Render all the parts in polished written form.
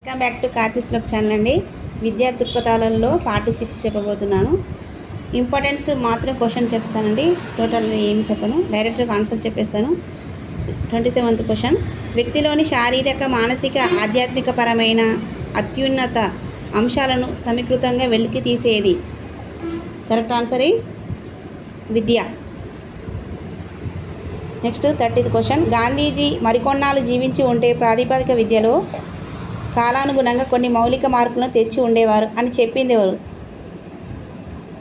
Welcome back to కార్తీస్లోక్ channel అండి. విద్యా దృక్పథాలలో part 6 చెప్పబోతున్నాను. ఇంపార్టెన్స్ మాత్రం క్వశ్చన్ చెప్తానండి. టోటల్ ఏం చెప్పను, డైరెక్ట్గా ఆన్సర్ చెప్పేస్తాను. 27th question. వ్యక్తిలోని శారీరక, మానసిక, ఆధ్యాత్మిక పరమైన అత్యున్నత అంశాలను సమీకృతంగా వెలికి తీసేది. కరెక్ట్ ఆన్సర్ ఈజ్ విద్య. Next 30th question. గాంధీజీ మరికొన్నాళ్ళు జీవించి ఉంటే ప్రాతిపదిక విద్యలో కాలానుగుణంగా కొన్ని మౌలిక మార్పులను తెచ్చి ఉండేవారు అని చెప్పింది ఎవరు?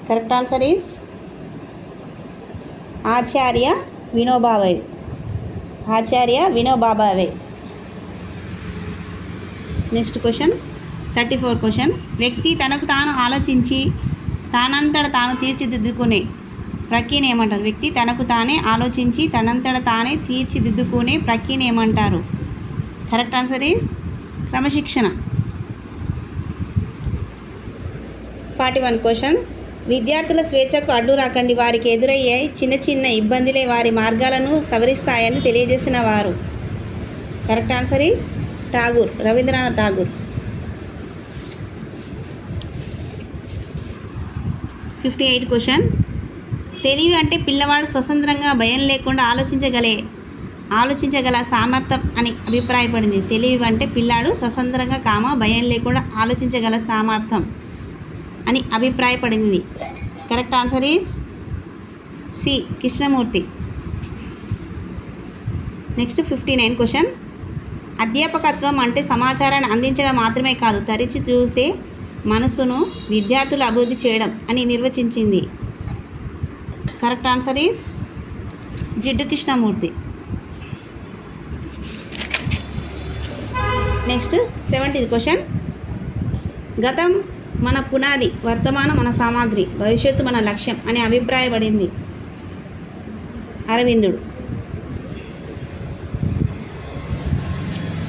Correct answer is Acharya Vinoba Bhave. Next question 34th question. వ్యక్తి తనకు తాను ఆలోచించి తానంతట తాను తీర్చిదిద్దుకునే ప్రక్రియను ఏమంటారు? వ్యక్తి తనకు తానే ఆలోచించి తనంతట తానే తీర్చిదిద్దుకునే ప్రక్రియను ఏమంటారు? కరెక్ట్ ఆన్సర్ ఈజ్ క్రమశిక్షణ. 41th question. విద్యార్థుల స్వేచ్ఛకు అడ్డు రాకండి, వారికి ఎదురయ్యే చిన్న చిన్న ఇబ్బందులే వారి మార్గాలను సవరిస్తాయని తెలియజేసిన వారు? Correct answer is Rabindranath Tagore. 58th question. తెలివి అంటే పిల్లవాడు స్వతంత్రంగా భయం లేకుండా ఆలోచించగల సామర్థ్యం అని అభిప్రాయపడింది. తెలివి అంటే పిల్లాడు స్వతంత్రంగా భయం లేకుండా ఆలోచించగల సామర్థ్యం అని అభిప్రాయపడింది. Correct answer is C Krishnamurti. Next 59th question. అధ్యాపకత్వం అంటే సమాచారాన్ని అందించడం మాత్రమే కాదు, తరిచి చూసే మనసును విద్యార్థులు అభివృద్ధి చేయడం అని నిర్వచించింది. Correct answer is Jiddu Krishnamurti. Next 70th question. గతం మన పునాది, వర్తమానం మన సామాగ్రి, భవిష్యత్తు మన లక్ష్యం అని అభిప్రాయపడింది అరవిందుడు.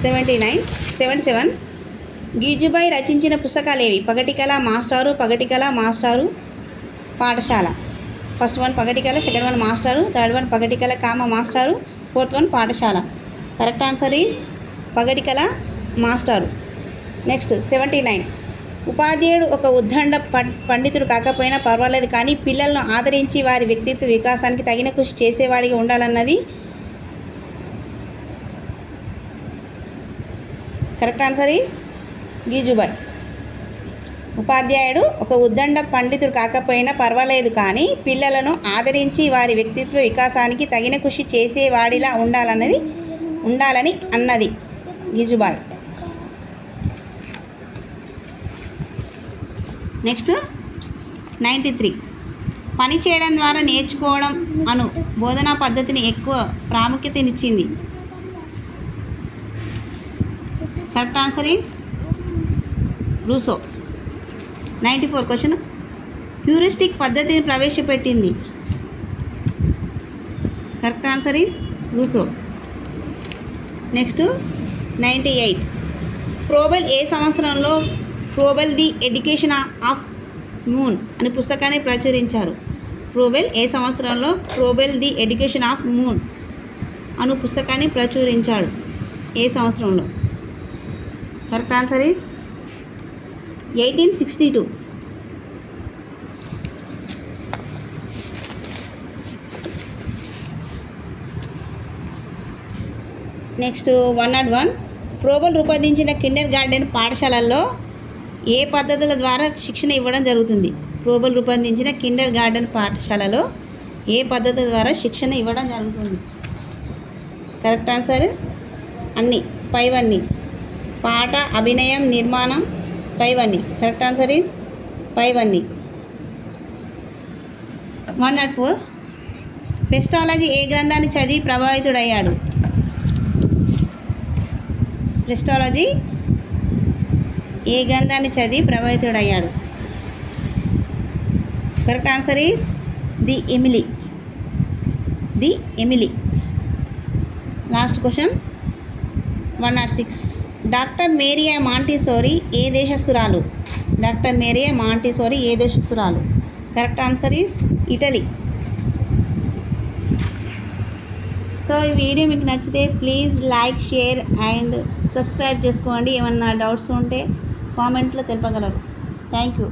77 గీజుబాయి రచించిన పుస్తకాలేవి? పగటికల మాస్టారు పాఠశాల. ఫస్ట్ వన్ పగటికల, సెకండ్ వన్ మాస్టారు, థర్డ్ వన్ పగటికల మాస్టారు, ఫోర్త్ వన్ పాఠశాల. కరెక్ట్ ఆన్సర్ ఈజ్ పగటికల మాస్టారు. నెక్స్ట్ 79 ఉపాధ్యాయుడు ఒక ఉద్దండ పండితుడు కాకపోయినా పర్వాలేదు, కానీ పిల్లలను ఆదరించి వారి వ్యక్తిత్వ వికాసానికి తగిన కృషి చేసేవాడిగా ఉండాలన్నది? కరెక్ట్ ఆన్సర్ ఈజ్ గీజుబాయ్. ఉపాధ్యాయుడు ఒక ఉద్దండ పండితుడు కాకపోయినా పర్వాలేదు, కానీ పిల్లలను ఆదరించి వారి వ్యక్తిత్వ వికాసానికి తగిన కృషి చేసేవాడిలా ఉండాలని అన్నది గీజుబాయ్. నెక్స్ట్ 93 పని చేయడం ద్వారా నేర్చుకోవడం అను బోధనా పద్ధతిని ఎక్కువ ప్రాముఖ్యతనిచ్చింది. Correct answer is Rousseau. 94 question. Heuristic పద్ధతిని ప్రవేశపెట్టింది. Correct answer is Rousseau. Next 98 Froebel ఏ సంవత్సరంలో Froebel the education of man అనే పుస్తకాన్ని ప్రచురించారు? ఫ్రోబెల్ ఏ సంవత్సరంలో Froebel the education of man అను పుస్తకాన్ని ప్రచురించాడు? ఏ సంవత్సరంలో? Correct answer is 1862. Next 101 Froebel రూపొందించిన కిండర్ గార్డెన్ పాఠశాలల్లో ఏ పద్ధతుల ద్వారా శిక్షణ ఇవ్వడం జరుగుతుంది? ఫ్రోబెల్ రూపొందించిన కిండర్ గార్డెన్ పాఠశాలలో ఏ పద్ధతుల ద్వారా శిక్షణ ఇవ్వడం జరుగుతుంది? కరెక్ట్ ఆన్సర్ అన్నీ పైవన్నీ. పాట, అభినయం, నిర్మాణం, పైవన్నీ. కరెక్ట్ ఆన్సర్ ఈజ్ పైవన్నీ. 104 పెస్టాలజీ ఏ గ్రంథాన్ని చదివి ప్రభావితుడయ్యాడు? పెస్టాలజీ ఏ గ్రంథాన్ని చదివి ప్రభావితుడయ్యాడు? Correct answer is the Emile. Last question 106 doctor Maria Montessori ఏ దేశస్తురాలు? Correct answer is Italy. So ఈ వీడియో మీకు నచ్చితే please like, share and subscribe చేసుకోండి. ఏమన్నా డౌట్స్ ఉంటే కామెంట్లో తెలపగలరు. Thank you.